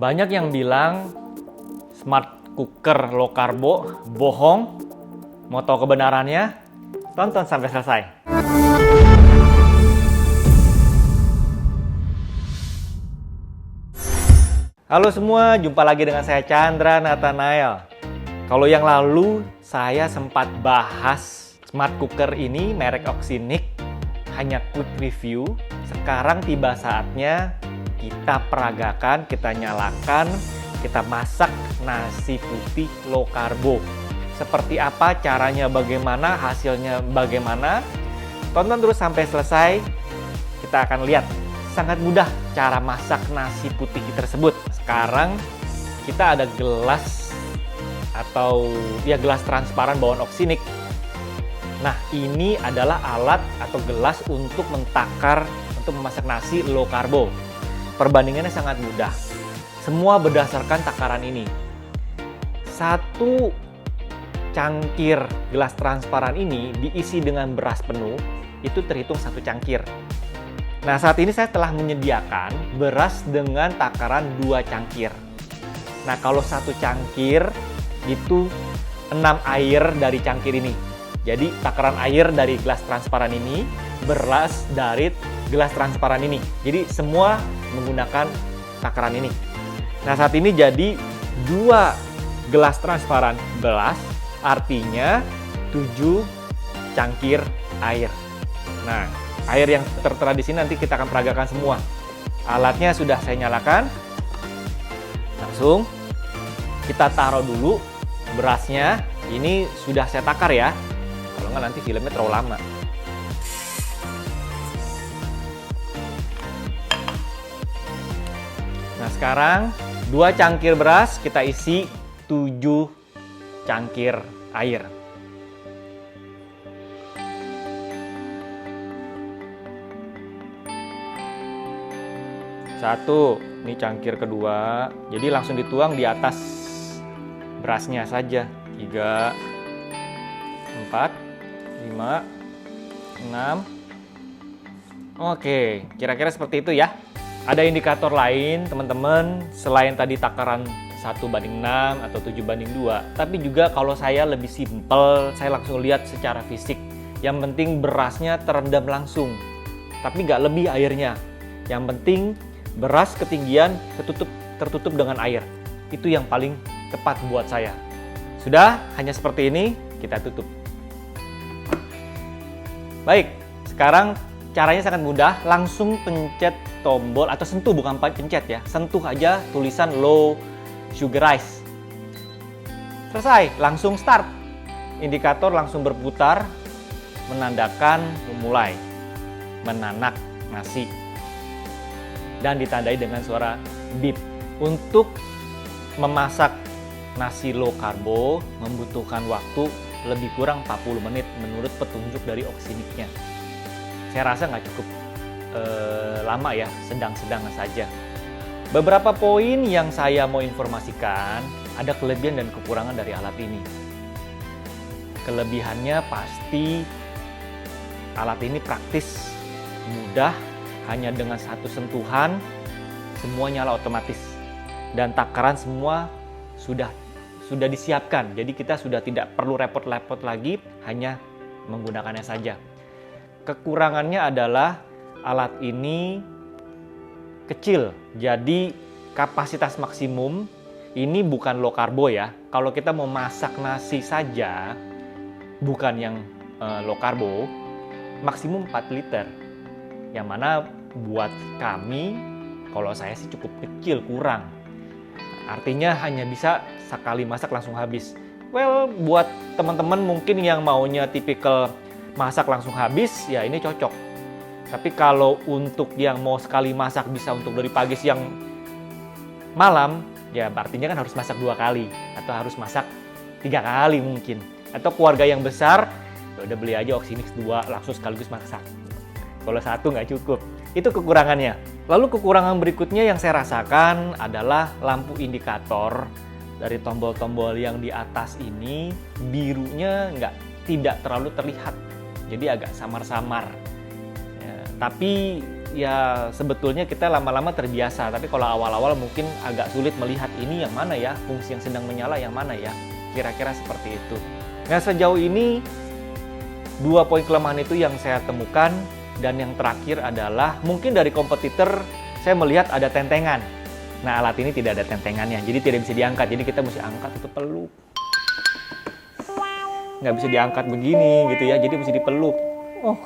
Banyak yang bilang smart cooker low karbo bohong. Mau tahu kebenarannya? Tonton sampai selesai. Halo semua, jumpa lagi dengan saya Chandra Nathanael. Kalau yang lalu saya sempat bahas smart cooker ini merek Oxynic, hanya quick review. Sekarang tiba saatnya kita peragakan, kita nyalakan, kita masak nasi putih low karbo. Seperti apa caranya, bagaimana hasilnya, bagaimana? Tonton terus sampai selesai. Kita akan lihat sangat mudah cara masak nasi putih tersebut. Sekarang kita ada gelas atau gelas transparan bawaan Oxynic. Nah, ini adalah alat atau gelas untuk mentakar, untuk memasak nasi low karbo. Perbandingannya sangat mudah. Semua berdasarkan takaran ini. Satu cangkir gelas transparan ini diisi dengan beras penuh, itu terhitung satu cangkir. Nah, saat ini saya telah menyediakan beras dengan takaran 2 cangkir. Nah, kalau satu cangkir itu 6 air dari cangkir ini. Jadi, takaran air dari gelas transparan ini, beras dari gelas transparan ini. Jadi, semua menggunakan takaran ini. Nah, saat ini jadi 2 gelas transparan beras, artinya 7 cangkir air. Nah, air yang tertera di sini nanti kita akan peragakan semua. Alatnya sudah saya nyalakan. Langsung kita taruh dulu berasnya. Ini sudah saya takar ya. Kalau nggak nanti filmnya terlalu lama. Nah, sekarang 2 cangkir beras kita isi 7 cangkir air. Satu, ini cangkir kedua. Jadi langsung dituang di atas berasnya saja. 3, 4, 5, 6. Oke, kira-kira seperti itu ya. Ada indikator lain teman-teman selain tadi takaran 1:6 atau 7:2. Tapi juga kalau saya lebih simpel, saya langsung lihat secara fisik. Yang penting berasnya terendam langsung, tapi nggak lebih airnya. Yang penting beras ketinggian tertutup dengan air. Itu yang paling tepat buat saya. Sudah, hanya seperti ini, kita tutup. Baik, sekarang caranya sangat mudah. Langsung pencet tombol atau sentuh, bukan pencet ya. Sentuh aja tulisan low sugar rice. Selesai, langsung start. Indikator langsung berputar, menandakan memulai menanak nasi. Dan ditandai dengan suara beep. Untuk memasak nasi low karbo membutuhkan waktu lebih kurang 40 menit menurut petunjuk dari Oxynic-nya. Saya rasa nggak cukup lama ya, sedang-sedang saja. Beberapa poin yang saya mau informasikan, ada kelebihan dan kekurangan dari alat ini. Kelebihannya pasti alat ini praktis, mudah, hanya dengan satu sentuhan semua nyala otomatis. Dan takaran semua sudah disiapkan. Jadi kita sudah tidak perlu repot-repot lagi, hanya menggunakannya saja. Kekurangannya adalah alat ini kecil, jadi kapasitas maksimum ini bukan low karbo ya. Kalau kita mau masak nasi saja, bukan yang low karbo, maksimum 4 liter. Yang mana buat kami, kalau saya sih cukup kecil, kurang. Artinya hanya bisa sekali masak langsung habis. Well, buat teman-teman mungkin yang maunya tipikal masak langsung habis, ya ini cocok. Tapi kalau untuk yang mau sekali masak bisa untuk dari pagi, siang, malam, ya artinya kan harus masak 2 kali. Atau harus masak 3 kali mungkin. Atau keluarga yang besar, ya udah beli aja Oxynic 2 langsung sekaligus masak. Kalau 1 nggak cukup. Itu kekurangannya. Lalu kekurangan berikutnya yang saya rasakan adalah lampu indikator dari tombol-tombol yang di atas ini, birunya tidak terlalu terlihat. Jadi agak samar-samar. Tapi ya sebetulnya kita lama-lama terbiasa. Tapi kalau awal-awal mungkin agak sulit melihat ini yang mana ya, fungsi yang sedang menyala yang mana ya. Kira-kira seperti itu. Nah, sejauh ini 2 poin kelemahan itu yang saya temukan. Dan yang terakhir adalah mungkin dari kompetitor saya melihat ada tentengan. Nah, alat ini tidak ada tentengannya, jadi tidak bisa diangkat. Jadi kita mesti angkat itu peluk. Nggak bisa diangkat begini gitu ya, jadi mesti dipeluk. Oh,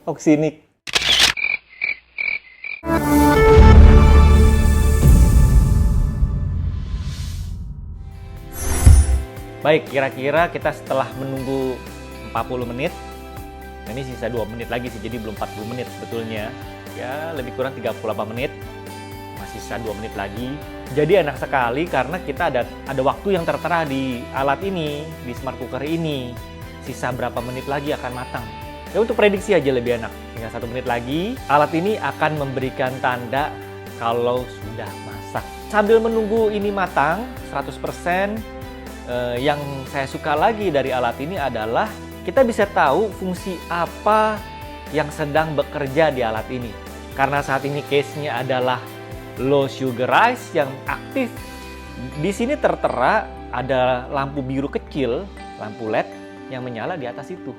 oksinik. Baik, kira-kira kita setelah menunggu 40 menit, nah ini sisa 2 menit lagi sih, jadi belum 40 menit sebetulnya. Ya, lebih kurang 38 menit, masih sisa 2 menit lagi. Jadi enak sekali karena kita ada waktu yang tertera di alat ini, di smart cooker ini. Sisa berapa menit lagi akan matang. Ya untuk prediksi aja lebih enak. Tinggal 1 menit lagi, alat ini akan memberikan tanda kalau sudah masak. Sambil menunggu ini matang 100%, yang saya suka lagi dari alat ini adalah kita bisa tahu fungsi apa yang sedang bekerja di alat ini. Karena saat ini case-nya adalah low sugar rice yang aktif. Di sini tertera ada lampu biru kecil, lampu LED yang menyala di atas itu.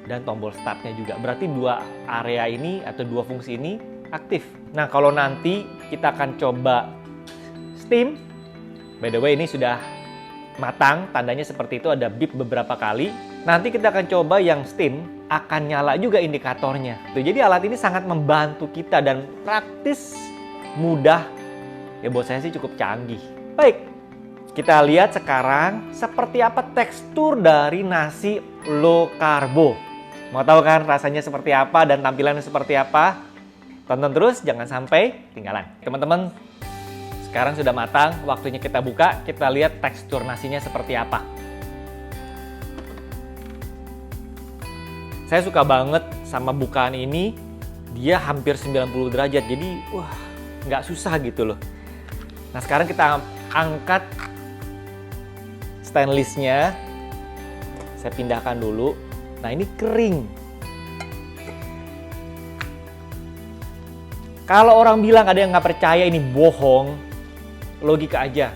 Dan tombol start-nya juga. Berarti 2 area ini atau 2 fungsi ini aktif. Nah, kalau nanti kita akan coba steam. By the way, ini sudah matang, tandanya seperti itu, ada beep beberapa kali. Nanti kita akan coba yang steam, akan nyala juga indikatornya. Jadi alat ini sangat membantu kita dan praktis, mudah. Ya buat saya sih cukup canggih. Baik, kita lihat sekarang seperti apa tekstur dari nasi low karbo. Mau tahu kan rasanya seperti apa dan tampilannya seperti apa? Tonton terus, jangan sampai ketinggalan. Teman-teman, sekarang sudah matang, waktunya kita buka, kita lihat tekstur nasinya seperti apa. Saya suka banget sama bukaan ini, dia hampir 90 derajat, jadi wah, nggak susah gitu loh. Nah, sekarang kita angkat stainlessnya, saya pindahkan dulu. Nah, ini kering. Kalau orang bilang ada yang nggak percaya ini bohong, logika aja.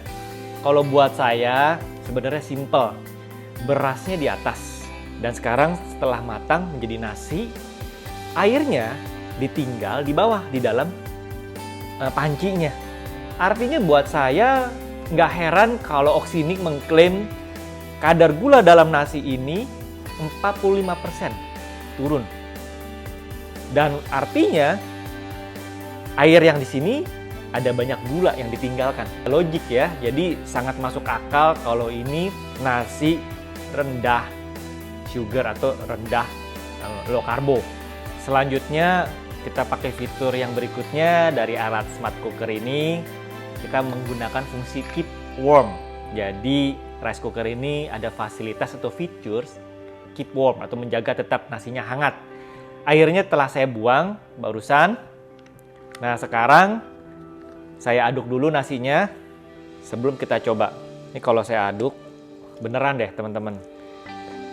Kalau buat saya sebenarnya simple. Berasnya di atas. Dan sekarang setelah matang menjadi nasi, airnya ditinggal di bawah, di dalam pancinya. Artinya buat saya nggak heran kalau Oksinik mengklaim kadar gula dalam nasi ini 45% turun. Dan artinya air yang di sini ada banyak gula yang ditinggalkan. Logik ya, jadi sangat masuk akal kalau ini nasi rendah sugar atau rendah low karbo. Selanjutnya kita pakai fitur yang berikutnya dari alat smart cooker ini. Kita menggunakan fungsi keep warm. Jadi rice cooker ini ada fasilitas atau features keep warm atau menjaga tetap nasinya hangat. Airnya telah saya buang barusan. Nah, sekarang saya aduk dulu nasinya sebelum kita coba. Ini kalau saya aduk, beneran deh teman-teman.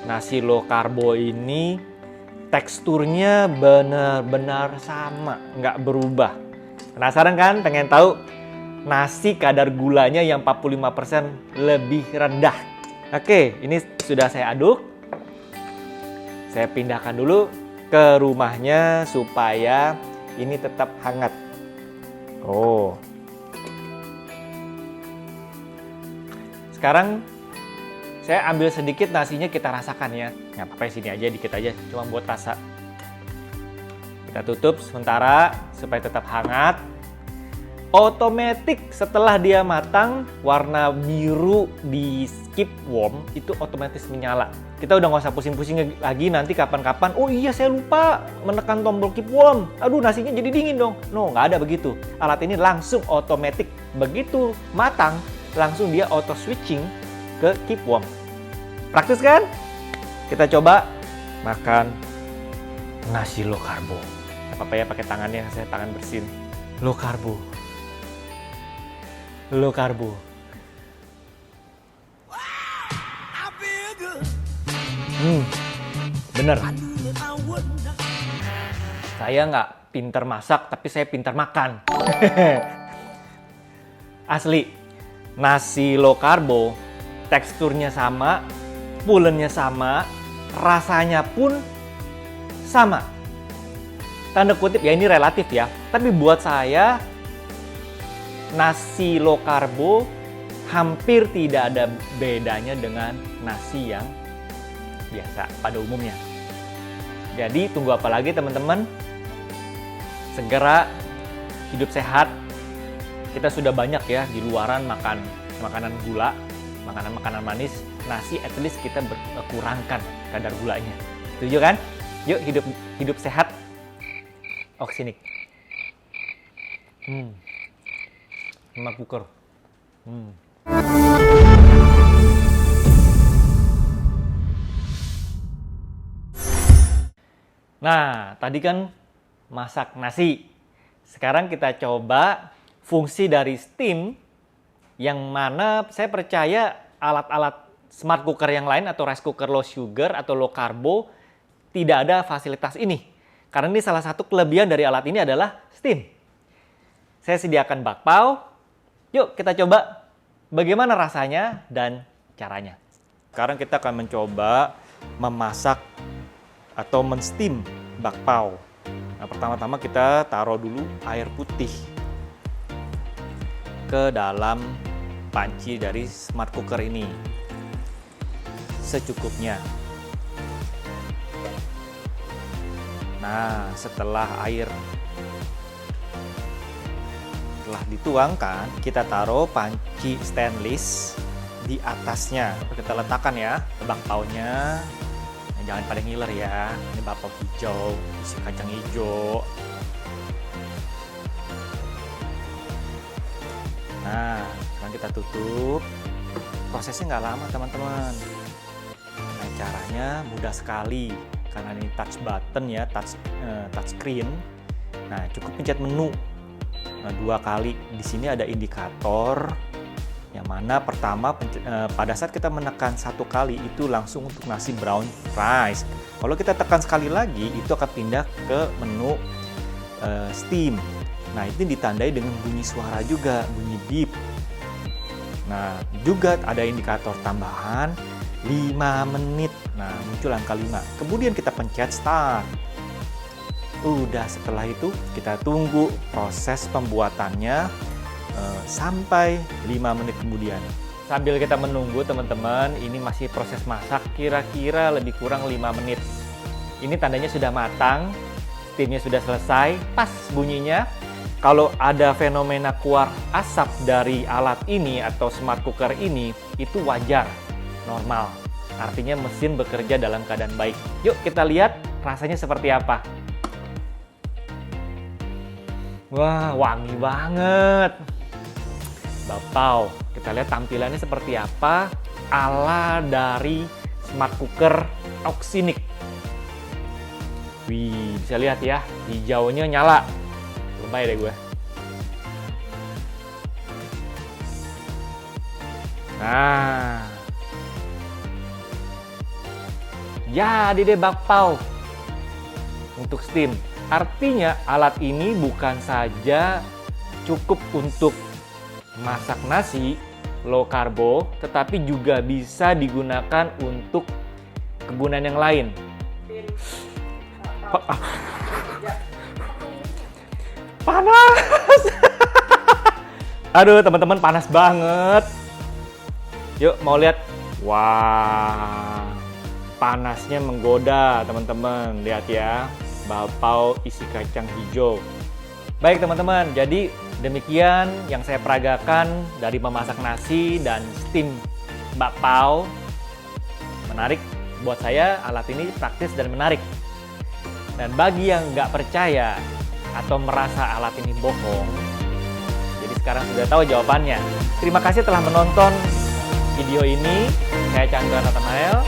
Nasi low karbo ini teksturnya benar-benar sama, nggak berubah. Penasaran kan? Pengen tahu nasi kadar gulanya yang 45% lebih rendah. Oke, ini sudah saya aduk. Saya pindahkan dulu ke rumahnya supaya ini tetap hangat. Oh. Sekarang saya ambil sedikit nasinya, kita rasakan ya. Nggak apa-apa, sini aja, dikit aja, cuma buat rasa. Kita tutup sementara supaya tetap hangat. Otomatis setelah dia matang, warna biru di keep warm itu otomatis menyala. Kita udah nggak usah pusing-pusing lagi nanti kapan-kapan. Oh iya, saya lupa menekan tombol keep warm. Aduh, nasinya jadi dingin dong. No, nggak ada begitu. Alat ini langsung otomatis. Begitu matang, langsung dia auto switching ke keep warm. Praktis kan? Kita coba makan nasi low karbo. Apa-apa ya pakai tangannya, saya tangan bersin. Low karbo. Low karbo. Bener. Saya nggak pinter masak, tapi saya pinter makan. Asli, nasi low karbo, teksturnya sama, pulennya sama, rasanya pun sama. Tanda kutip ya, ini relatif ya, tapi buat saya nasi low karbo hampir tidak ada bedanya dengan nasi yang biasa pada umumnya. Jadi tunggu apa lagi teman-teman? Segera hidup sehat. Kita sudah banyak ya di luaran makan makanan gula, makanan manis. Nasi at least kita berkurangkan kadar gulanya. Setuju kan? Yuk hidup sehat. Oksinik. Lemak buker. Nah, tadi kan masak nasi. Sekarang kita coba fungsi dari steam, yang mana saya percaya alat-alat smart cooker yang lain atau rice cooker low sugar atau low carbo tidak ada fasilitas ini. Karena ini salah satu kelebihan dari alat ini adalah steam. Saya sediakan bakpao. Yuk kita coba bagaimana rasanya dan caranya. Sekarang kita akan mencoba memasak atau men-steam bakpao. Nah, pertama-tama kita taruh dulu air putih ke dalam panci dari smart cooker ini. Secukupnya. Nah, setelah air telah dituangkan, kita taruh panci stainless di atasnya. Kita letakkan ya bakpaonya. Jangan pada ngiler ya, ini bakpao hijau, isi kacang hijau. Nah, sekarang kita tutup. Prosesnya nggak lama teman-teman. Nah, caranya mudah sekali, karena ini touch button ya, touch screen. Nah, cukup pencet menu. Nah, 2 kali. Di sini ada indikator. Yang mana pertama pada saat kita menekan 1 kali itu langsung untuk nasi brown rice. Kalau kita tekan sekali lagi itu akan pindah ke menu steam. Nah itu ditandai dengan bunyi suara juga, bunyi beep. Nah juga ada indikator tambahan 5 menit. Nah muncul angka 5. Kemudian kita pencet start. Udah, setelah itu kita tunggu proses pembuatannya sampai 5 menit kemudian. Sambil kita menunggu teman-teman, ini masih proses masak kira-kira lebih kurang 5 menit. Ini tandanya sudah matang, steamnya sudah selesai, pas bunyinya. Kalau ada fenomena keluar asap dari alat ini atau smart cooker ini, itu wajar, normal. Artinya mesin bekerja dalam keadaan baik. Yuk kita lihat rasanya seperti apa. Wah, wangi banget. Bakpao, kita lihat tampilannya seperti apa ala dari smart cooker Oxinik. Wih, bisa lihat ya, hijaunya nyala. Lebay deh gue. Nah, jadi deh bakpao untuk steam. Artinya alat ini bukan saja cukup untuk masak nasi low karbo, tetapi juga bisa digunakan untuk kegunaan yang lain. Panas. Aduh teman-teman, panas banget. Yuk mau lihat? Wah, panasnya menggoda teman-teman. Lihat ya, bakpao isi kacang hijau. Baik teman-teman, jadi demikian yang saya peragakan dari memasak nasi dan steam bakpao. Menarik buat saya, alat ini praktis dan menarik. Dan bagi yang nggak percaya atau merasa alat ini bohong, jadi sekarang sudah tahu jawabannya. Terima kasih telah menonton video ini. Saya Chandra Nathanael.